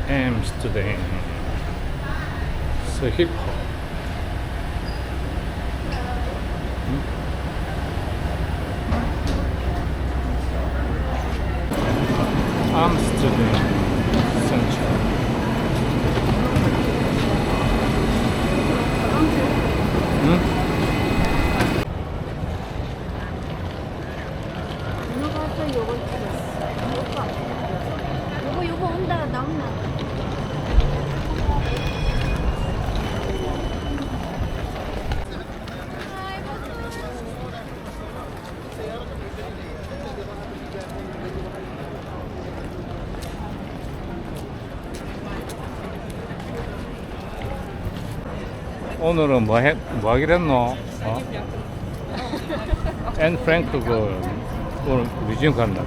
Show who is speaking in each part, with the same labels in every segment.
Speaker 1: Amsterdam. So hip hop. Amsterdam Centraal.
Speaker 2: 요거 온다 나온다.
Speaker 1: 오늘은 뭐 하기로 했노? 앤 프랭크 오늘 뮤지엄 간다.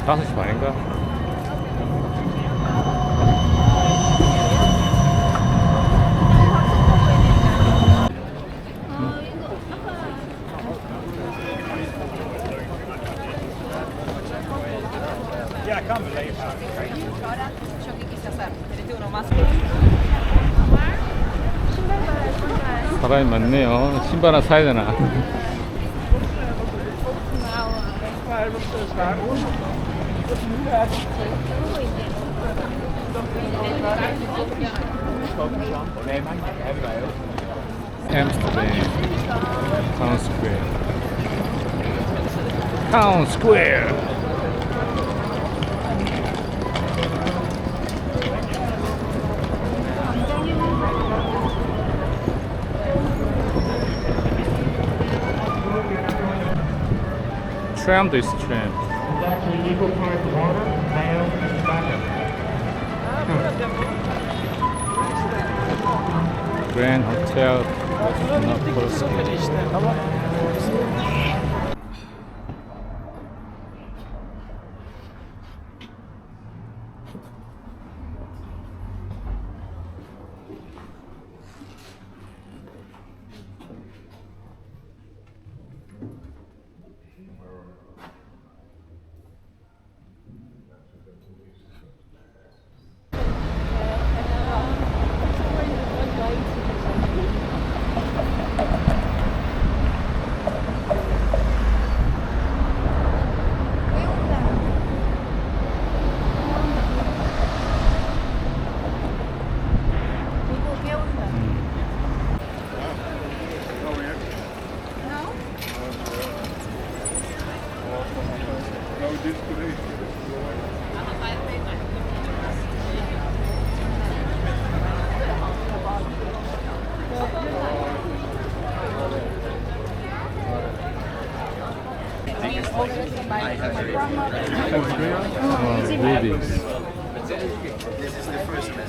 Speaker 1: 5시 반인가? 사람이 많네요. 신발 하나 사야 되나? Amsterdam Town Square. Town Square. Tram도 있어, tram. Grand Hotel, not Rudy.
Speaker 3: This is the first man.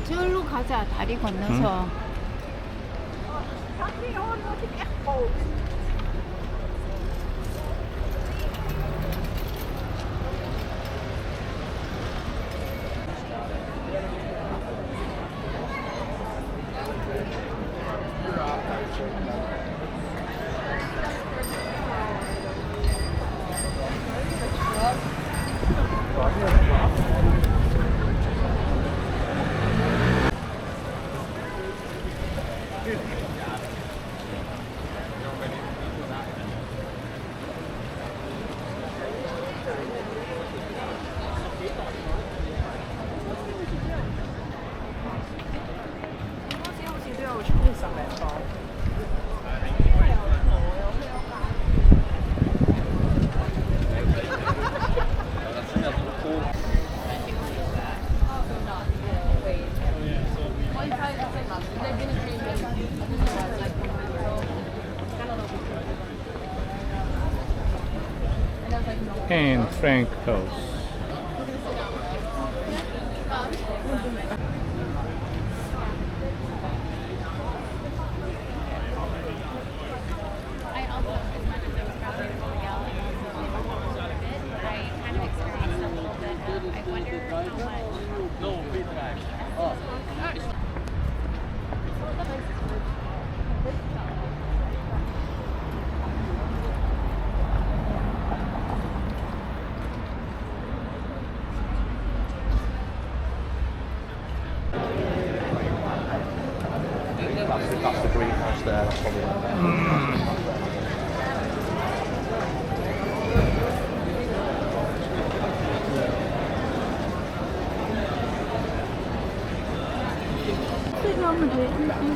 Speaker 2: 저기로 가자. 다리 건너서.
Speaker 1: and Frank Huis.
Speaker 4: I also, as much as I was probably really young, I kind of experienced a little bit of, I wonder how much.
Speaker 3: That's the greenhouse there. That's probably one there.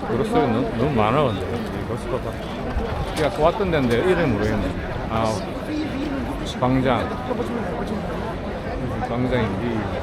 Speaker 1: 그로스가 너무 많아 근데 버스가 다 아까 왔던 데인데 이름 모르겠네. 아 광장 무슨 광장인지.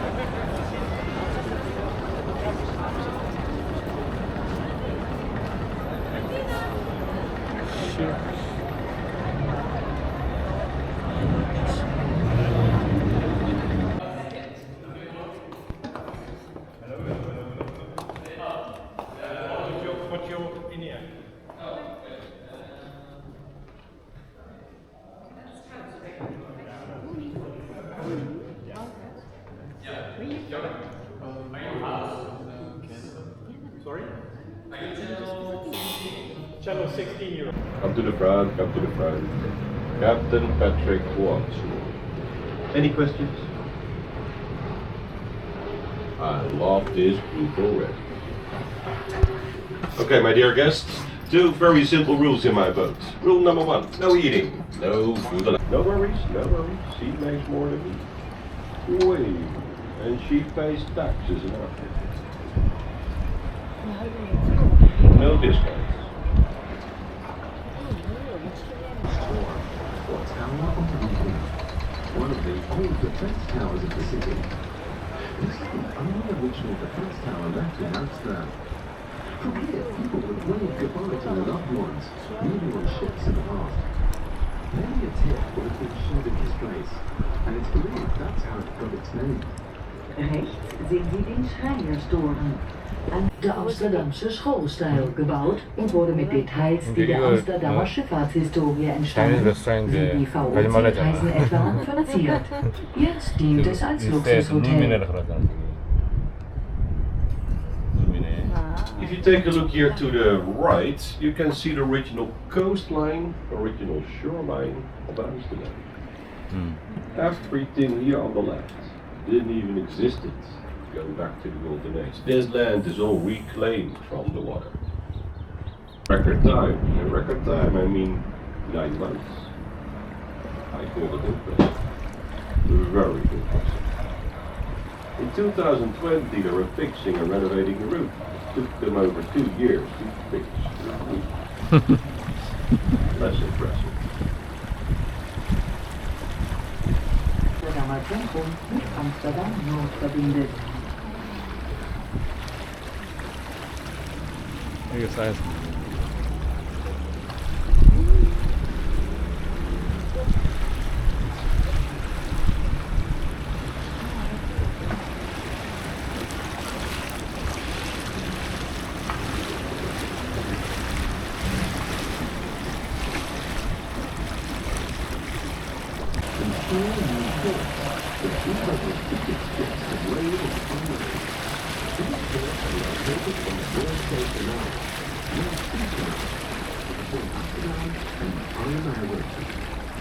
Speaker 5: Come to the front, come to the front. Captain Patrick wants you. Any questions? I love this blue already. Okay, my dear guests, two very simple rules in my boat. Rule number one, no eating, no food allowed. No worries, no worries. She makes more than me. Wait, and she pays taxes enough. No discounts.
Speaker 6: One of the old defense towers of the city. This is the only original defense tower left in Amsterdam. From here, people would wave goodbye to their loved ones, leaving on ships in the past. Maybe a tip would have been shed in his place, and it's believed that's how it got its name.
Speaker 7: Rechts zien Sie den Schreinerstoren. De Amsterdamse schoolstijl gebouwd und wurde mit Details, die der Amsterdamer Schifffahrtshistorie entstammen, wie die VOC-Reisen etwa, verziert. Jetzt dient es als Luxushotel.
Speaker 5: If you take a look here to the right, you can see the original coastline, original shoreline of Amsterdam. Everything here on the left didn't even exist. Going back to the golden age. This land is all reclaimed from the water. Record time. In record time, I mean 9 months. I call it impressive. Very impressive. In 2020, they were fixing and renovating the roof. It took them over 2 years to fix the roof. Less impressive.
Speaker 7: Amsterdam Zentrum mit Amsterdam Nord verbindet.
Speaker 1: 이게 사이즈.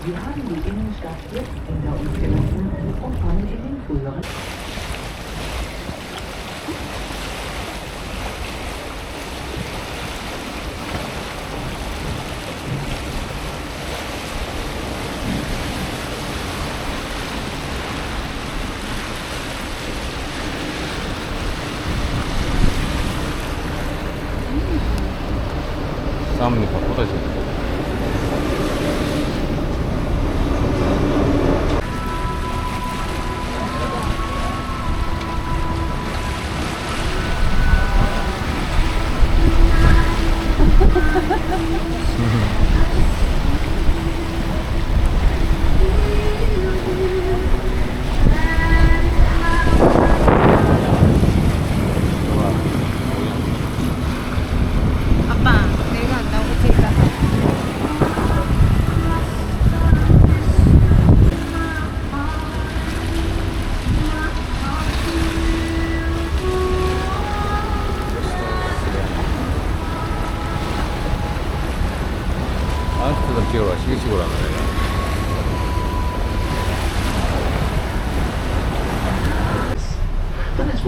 Speaker 7: Wir haben die Innenstadt jetzt hinter uns gelassen und fahren in den früheren.
Speaker 1: 싸움이 바쁘다 지금.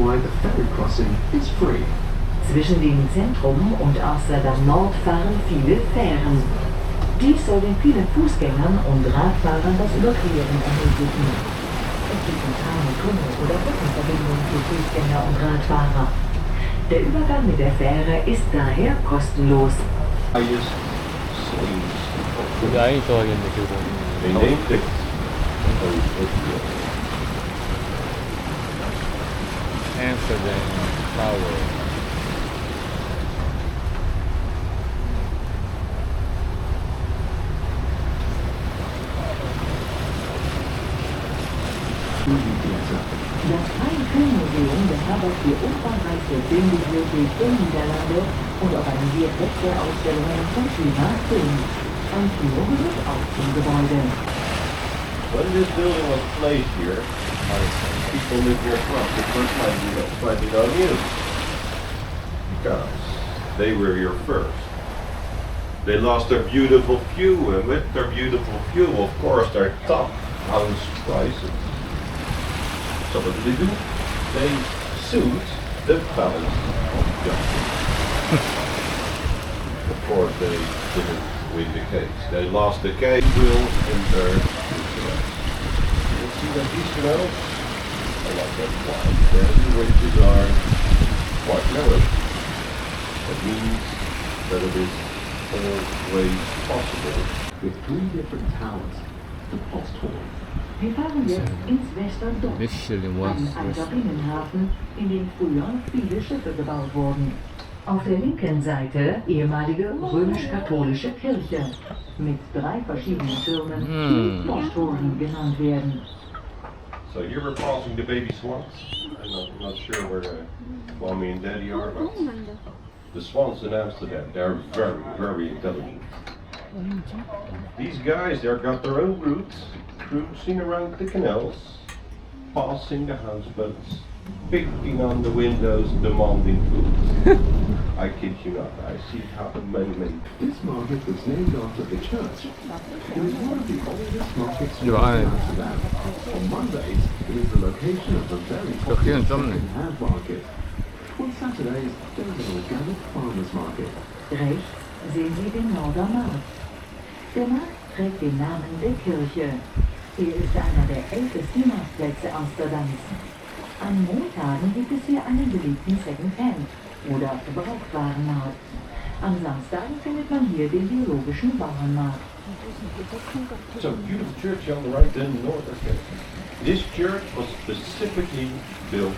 Speaker 6: ride the ferry crossing is free.
Speaker 7: Zwischen dem Zentrum und Amsterdam Nord fahren viele Fähren. Dies soll den vielen Fußgängern und Radfahrern das Überqueren ermöglichen. Es gibt keine Tunnel- oder Brückenverbindung für Fußgänger und Radfahrer. Der Übergang mit der Fähre ist daher kostenlos.
Speaker 1: 우리 아이 좋아하겠네 지금.
Speaker 5: They named it.
Speaker 1: Amsterdam Tower.
Speaker 7: Das Freien-Filmmuseum beherbergt die umfangreichste Filmbibliothek der Niederlande und organisiert Wechselausstellungen zum Thema Film. Ein Kino gehört auch zum Gebäude.
Speaker 5: When this building was placed here, people lived here first. The first time you got slightly on news. Because they were here first. They lost their beautiful view, and with their beautiful view, of course, their top house prices. So what did? They sued the balance of justice. Of course, they didn't win the case. They lost the case. Will enter the canals. You see that these canals are like that wide. The ridges are quite narrow. That means that it is always possible.
Speaker 6: With 3 different towers, the Posthoorn.
Speaker 7: Wir fahren jetzt ins Westerdorf,
Speaker 1: Michelin was
Speaker 7: ein alter Binnenhafen, in dem früher viele Schiffe gebaut wurden. Auf der linken Seite ehemalige römisch-katholische Kirche mit 3 verschiedenen Türmen, die Posthoorn genannt werden.
Speaker 5: So you were passing the baby swans. I'm not sure where mommy and daddy are, but the swans in Amsterdam, they're very, very intelligent. These guys, they've got their own routes, cruising around the canals, passing the houseboats, picking on the windows, demanding food. I kid you not, I see it happen many.
Speaker 6: This market was named after the church. It is one of the oldest markets in
Speaker 1: Right.
Speaker 6: Amsterdam. On Mondays, it is the location of the very popular second-hand market. On Saturdays, there is an organic farmers market.
Speaker 7: Rechts sehen Sie den Nordermarkt. Der Markt trägt den Namen der Kirche. Er ist einer der ältesten Marktplätze Amsterdams. An Montagen gibt es hier einen beliebten Second-Hand- oder Gebrauchtwarenmarkt. Am Samstag findet man hier den biologischen Bauernmarkt.
Speaker 5: So beautiful church on the right, then north of Kerk. This church was specifically built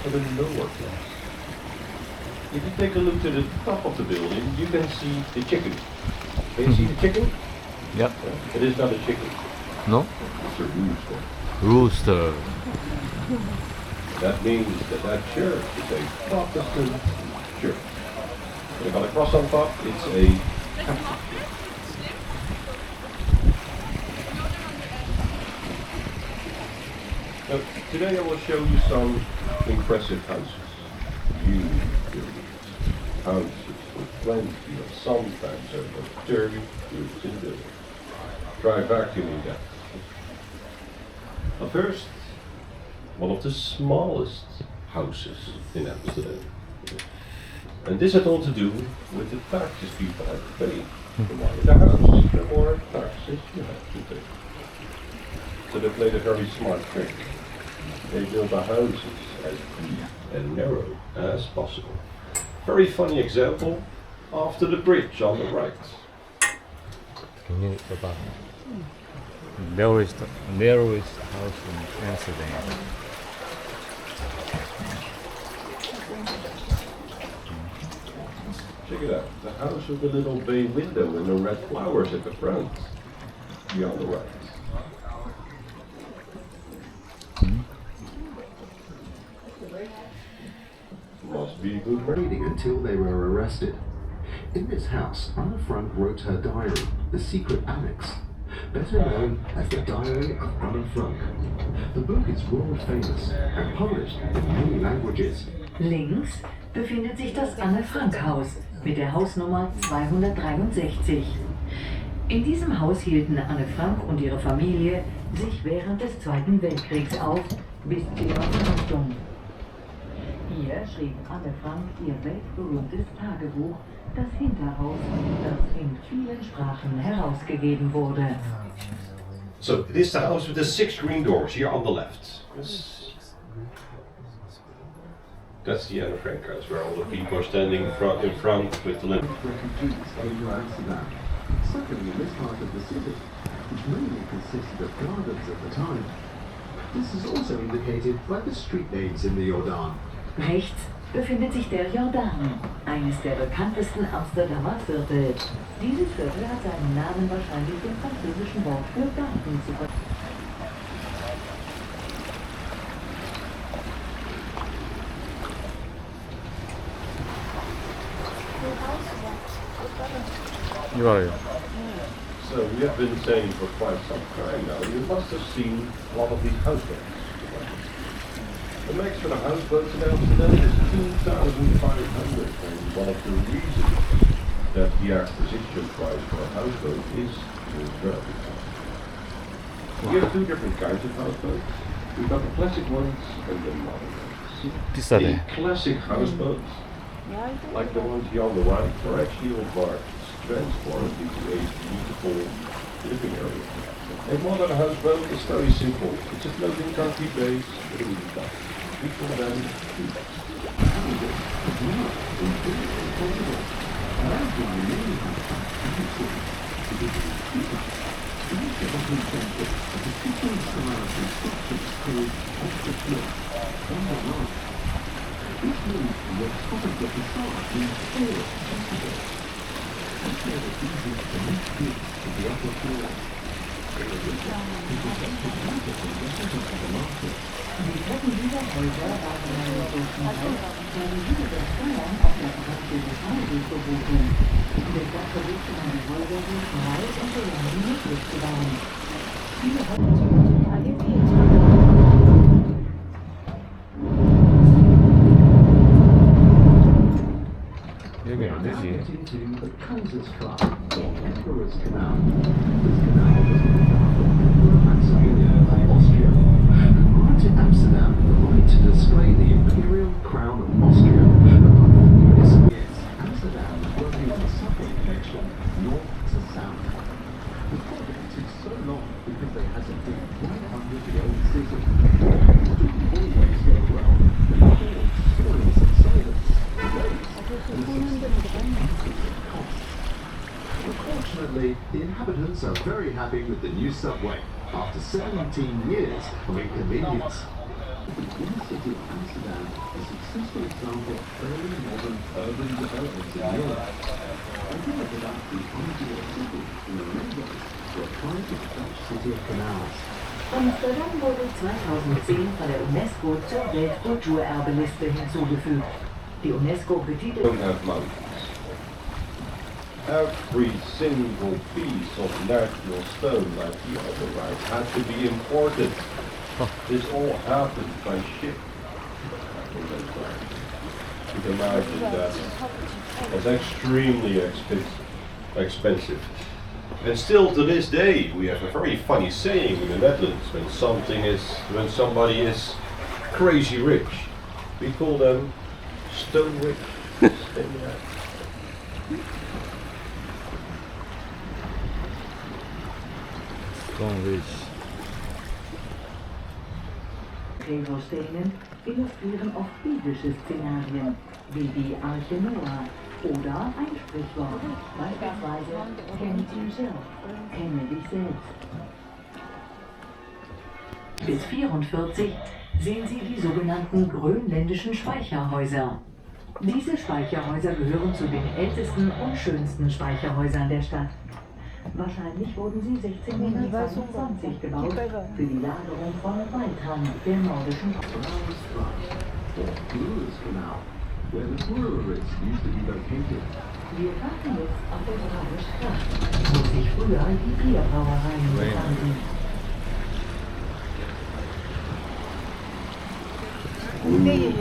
Speaker 5: for the lower class. If you take a look to the top of the building, you can see the chicken. Can you see the chicken?
Speaker 1: Yep.
Speaker 5: It is not a chicken.
Speaker 1: No?
Speaker 5: It's a rooster.
Speaker 1: Rooster.
Speaker 5: That means that church is a Protestant church. And if I cross on top, it's a Catholic church. Now, today I will show you some impressive houses. Huge buildings. Houses with plenty of sometimes over 30 rooms in the building. Try vacuuming that. But first, one of the smallest houses in Amsterdam. And this had all to do with the taxes people have to pay. The wider the house, the more taxes you have to pay. So they played a very smart trick. They built the houses as deep and narrow as possible. Very funny example after the bridge on the right.
Speaker 1: 굉장히 좁아. narrowest house in Amsterdam.
Speaker 5: Check it out. The house with the little bay window and the red flowers at the front. Beyond the right. Must be good
Speaker 6: Reading until they were arrested. In this house, Anne Frank wrote her diary, The Secret Annex, better known as the Diary of Anne Frank. The book is world famous and published in many languages.
Speaker 7: Links befindet sich das Anne-Frank-Haus mit der Hausnummer 263. In diesem Haus hielten Anne Frank und ihre Familie sich während des Zweiten Weltkriegs auf, bis zu ihrer Verhaftung. Hier schrieb Anne Frank ihr weltberühmtes Tagebuch, das Hinterhaus, das in vielen Sprachen herausgegeben wurde.
Speaker 5: So it is the house with the 6 green doors here on the left. That's the Anne Frank house where all the people are standing in front with the lamp.
Speaker 6: Refugees over Amsterdam. Secondly, in this part of the city, which mainly consisted of gardens at the time. This is also indicated by the street names in the Jordan.
Speaker 7: Rechts befindet sich der Jordan, eines der bekanntesten Amsterdamer Viertel. Dieses Viertel hat seinen Namen wahrscheinlich dem französischen Wort für Garten zu verdanken.
Speaker 1: 이거요.
Speaker 5: So we have been saying for quite some time now, you must have seen a lot of these houseboats. The max for the houseboats in Amsterdam is 2,500, and one of the reasons that the acquisition price for a houseboat is relatively high. We have 2 different kinds of houseboats. We've got the classic ones and the modern ones.
Speaker 1: 비싸대.
Speaker 5: The classic houseboats, like the ones here on the right, are actually all barges transported into a beautiful living area. A modern houseboat is very simple. It's a floating concrete base with a wooden top. We call them two-backs.
Speaker 7: Die Treppen dieser Häuser waren nämlich so schmal, weil die Hügel der Steuern auf der französischen Schmalweg beruhten. Deshalb versuchte man die Häuser so schmal und so lang wie möglich zu bauen. Viele
Speaker 1: 여기 안 되지.
Speaker 6: Into the Kaiser's Club, or Emperor's Canal. This canal was named after Emperor Maximilian of Austria, who granted Amsterdam the right to display the imperial crown of Austria above the municipal. Yes, Amsterdam was working on a subway connection north to south. The project took so long because they had to dig 100-year-old city. It didn't always go well. There were stories and silence, delays. Unfortunately, the inhabitants are very happy with the new subway after 17 years of inconvenience. The inner city of Amsterdam is a successful example of early modern urban development in Europe. I feel about the ideal city in the railways were trying to Dutch city of canals.
Speaker 7: Amsterdam wurde 2010 von der UNESCO zur Weltkulturerbeliste hinzugefügt. Die UNESCO betitelt
Speaker 5: Don't have mountains. Every single piece of natural stone like the other right had to be imported. This all happened by ship. You can imagine that was extremely expensive. And still to this day we have a very funny saying in the Netherlands when somebody is crazy rich. We call them stone rich.
Speaker 7: Gräbersteinen illustrieren oft biblische Szenarien, wie die Arche Noah oder ein Sprichwort, beispielsweise Kenn yourself, kenne dich selbst. Bis 44 sehen Sie die sogenannten grönländischen Speicherhäuser. Diese Speicherhäuser gehören zu den ältesten und schönsten Speicherhäusern der Stadt. Wahrscheinlich wurden sie 1622 gebaut für die Lagerung von Waldrand der nordischen
Speaker 6: Where the breweries used to be located.
Speaker 7: Wir warten jetzt auf der Graue Straße, wo sich früher die Bierbrauereien befanden.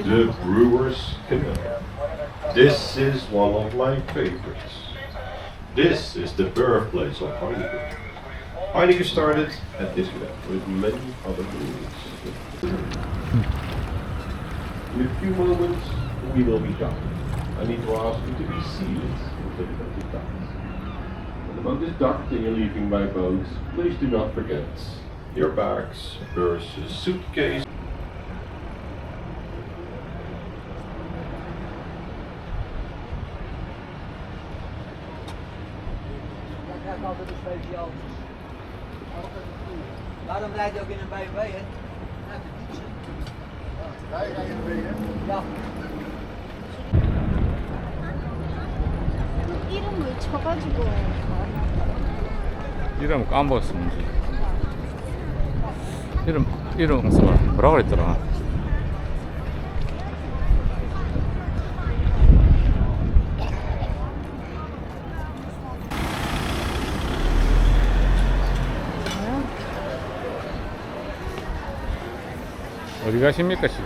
Speaker 5: The Brewers Canal. This is one of my favorites. This is the birthplace of Heineken. Heineken started at this canal with many other breweries. In a few moments, we will be done. I need to ask you to be seated until the boat is docked. When the boat is docked and you're leaving by boat, please do not forget your bags, purses, suitcase.
Speaker 8: Waarom rijd je ook in een BMW, hè? Uit de fietsen. Rij je in een BMW? Ja.
Speaker 2: 이름을 쳐가지고
Speaker 1: 이름 까먹었습니다. 이름 써봐. 뭐라 그랬더라? 어디 가십니까 지금?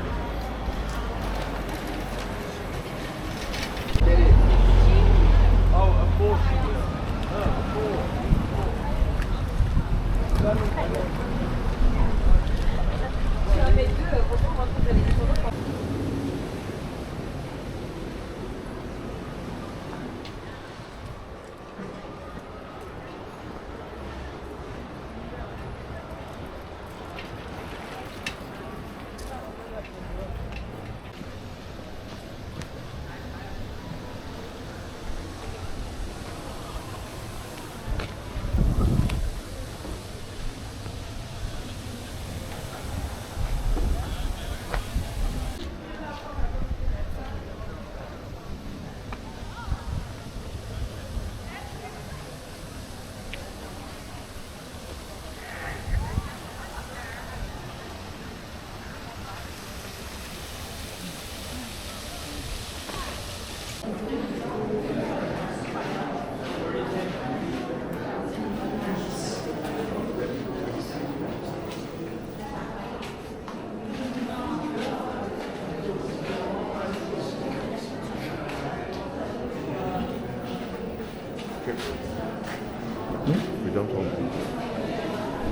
Speaker 9: We don't want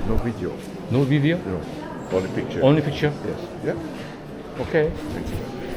Speaker 9: no video.
Speaker 1: No video?
Speaker 9: No. Only picture.
Speaker 1: Only picture?
Speaker 9: Yes. Yeah.
Speaker 1: Okay.
Speaker 9: Thank you.